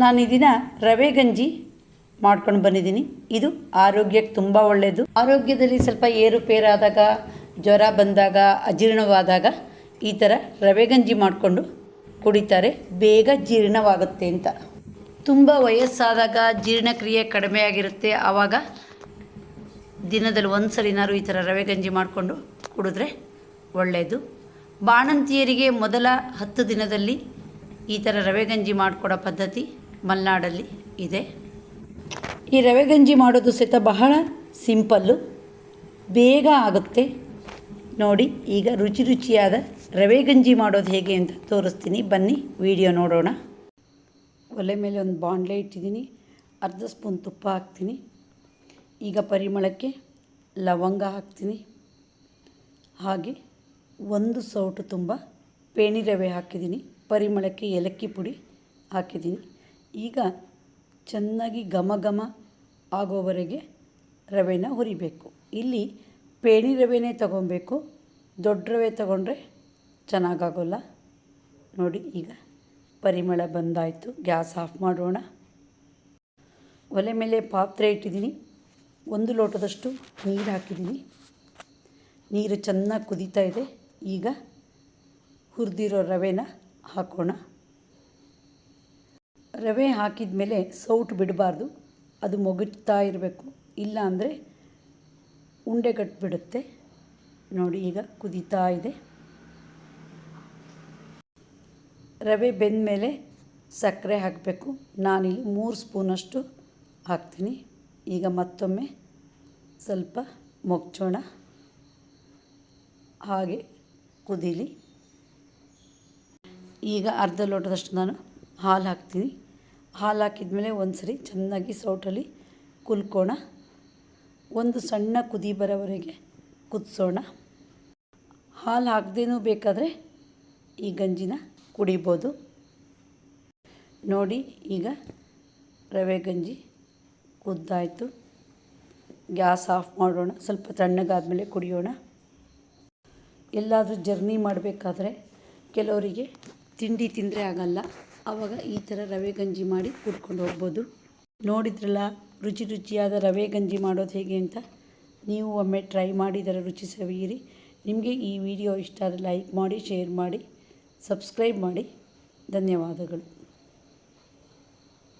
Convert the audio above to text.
ನಾನು ಈ ದಿನ ರವೆ ಗಂಜಿ ಮಾಡ್ಕೊಂಡು ಬಂದಿದ್ದೀನಿ. ಇದು ಆರೋಗ್ಯಕ್ಕೆ ತುಂಬ ಒಳ್ಳೆಯದು. ಆರೋಗ್ಯದಲ್ಲಿ ಸ್ವಲ್ಪ ಏರುಪೇರಾದಾಗ, ಜ್ವರ ಬಂದಾಗ, ಅಜೀರ್ಣವಾದಾಗ ಈ ಥರ ರವೆ ಗಂಜಿ ಮಾಡಿಕೊಂಡು ಕುಡಿತಾರೆ, ಬೇಗ ಜೀರ್ಣವಾಗುತ್ತೆ ಅಂತ. ತುಂಬ ವಯಸ್ಸಾದಾಗ ಜೀರ್ಣಕ್ರಿಯೆ ಕಡಿಮೆ ಆಗಿರುತ್ತೆ, ಆವಾಗ ದಿನದಲ್ಲಿ ಒಂದು ಸರಿನಾರು ಈ ಥರ ರವೆ ಗಂಜಿ ಮಾಡಿಕೊಂಡು ಕುಡಿದ್ರೆ ಒಳ್ಳೆಯದು. ಬಾಣಂತಿಯರಿಗೆ ಮೊದಲ 10 ದಿನದಲ್ಲಿ ಈ ಥರ ರವೆ ಗಂಜಿ ಮಾಡಿಕೊಡೋ ಪದ್ಧತಿ ಮಲೆನಾಡಲ್ಲಿ ಇದೆ. ಈ ರವೆ ಗಂಜಿ ಮಾಡೋದು ಸಹಿತ ಬಹಳ ಸಿಂಪಲ್ಲು, ಬೇಗ ಆಗುತ್ತೆ. ನೋಡಿ, ಈಗ ರುಚಿಯಾದ ರವೆ ಗಂಜಿ ಮಾಡೋದು ಹೇಗೆ ಅಂತ ತೋರಿಸ್ತೀನಿ, ಬನ್ನಿ ವಿಡಿಯೋ ನೋಡೋಣ. ಒಲೆ ಮೇಲೆ ಒಂದು ಬಾಣಲೆ ಇಟ್ಟಿದ್ದೀನಿ, ಅರ್ಧ ಸ್ಪೂನ್ ತುಪ್ಪ ಹಾಕ್ತೀನಿ. ಈಗ ಪರಿಮಳಕ್ಕೆ ಲವಂಗ ಹಾಕ್ತೀನಿ, ಹಾಗೆ 1 ಸೌಟು ತುಂಬ ಪೇಣಿ ರವೆ ಹಾಕಿದ್ದೀನಿ. ಪರಿಮಳಕ್ಕೆ ಏಲಕ್ಕಿ ಪುಡಿ ಹಾಕಿದ್ದೀನಿ. ಈಗ ಚೆನ್ನಾಗಿ ಘಮ ಘಮ ಆಗೋವರೆಗೆ ರವೆನ ಹುರಿಬೇಕು. ಇಲ್ಲಿ ಪೇಣಿ ರವೆನೇ ತಗೊಬೇಕು, ದೊಡ್ಡ ರವೆ ತಗೊಂಡ್ರೆ ಚೆನ್ನಾಗಾಗೋಲ್ಲ. ನೋಡಿ, ಈಗ ಪರಿಮಳ ಬಂದಾಯಿತು, ಗ್ಯಾಸ್ ಆಫ್ ಮಾಡೋಣ. ಒಲೆ ಮೇಲೆ ಪಾತ್ರೆ ಇಟ್ಟಿದ್ದೀನಿ, 1 ಲೋಟದಷ್ಟು ನೀರು ಹಾಕಿದ್ದೀನಿ. ನೀರು ಚೆನ್ನಾಗಿ ಕುದೀತಾ ಇದೆ. ಈಗ ಹುರಿದಿರೋ ರವೆನ ಹಾಕೋಣ. ರವೆ ಹಾಕಿದ ಮೇಲೆ ಸೌಟು ಬಿಡಬಾರ್ದು, ಅದು ಮೊಗುತ್ತಾ ಇರಬೇಕು, ಇಲ್ಲ ಅಂದರೆ ಉಂಡೆ ಕಟ್ಟಿಬಿಡುತ್ತೆ. ನೋಡಿ, ಈಗ ಕುದೀತಾ ಇದೆ. ರವೆ ಬೆಂದ ಮೇಲೆ ಸಕ್ಕರೆ ಹಾಕಬೇಕು. ನಾನಿಲ್ಲಿ 3 ಸ್ಪೂನಷ್ಟು ಹಾಕ್ತೀನಿ. ಈಗ ಮತ್ತೊಮ್ಮೆ ಸ್ವಲ್ಪ ಮೊಗ್ಚೋಣ, ಹಾಗೆ ಕುದೀಲಿ. ಈಗ ಅರ್ಧ ಲೋಟದಷ್ಟು ನಾನು ಹಾಲು ಹಾಕ್ತೀನಿ. ಹಾಲು ಹಾಕಿದ್ಮೇಲೆ ಒಂದು ಸರಿ ಚೆನ್ನಾಗಿ ಸೌಟಲ್ಲಿ ಕುಲ್ಕೋಣ. ಒಂದು ಸಣ್ಣ ಕುದಿ ಬರೋವರೆಗೆ ಕುದಿಸೋಣ. ಹಾಲು ಹಾಕದೇನೂ ಬೇಕಾದರೆ ಈ ಗಂಜಿನ ಕುಡಿಬೋದು. ನೋಡಿ, ಈಗ ರವೆ ಗಂಜಿ ಕುದ್ದಾಯಿತು. ಗ್ಯಾಸ್ ಆಫ್ ಮಾಡೋಣ, ಸ್ವಲ್ಪ ತಣ್ಣಗಾದಮೇಲೆ ಕುಡಿಯೋಣ. ಎಲ್ಲಾದರೂ ಜರ್ನಿ ಮಾಡಬೇಕಾದ್ರೆ ಕೆಲವರಿಗೆ ತಿಂಡಿ ತಿಂದರೆ ಆಗಲ್ಲ, ಆವಾಗ ಈ ಥರ ರವೆ ಗಂಜಿ ಮಾಡಿ ಕುಡ್ಕೊಂಡು ಹೋಗ್ಬೋದು. ನೋಡಿದ್ರಲ್ಲ ರುಚಿಯಾದ ರವೆ ಗಂಜಿ ಮಾಡೋದು ಹೇಗೆ ಅಂತ. ನೀವು ಒಮ್ಮೆ ಟ್ರೈ ಮಾಡಿ ಇದರ ರುಚಿ ಸವಿಯಿರಿ. ನಿಮಗೆ ಈ ವಿಡಿಯೋ ಇಷ್ಟ ಆದರೆ ಲೈಕ್ ಮಾಡಿ, ಶೇರ್ ಮಾಡಿ, ಸಬ್ಸ್ಕ್ರೈಬ್ ಮಾಡಿ. ಧನ್ಯವಾದಗಳು.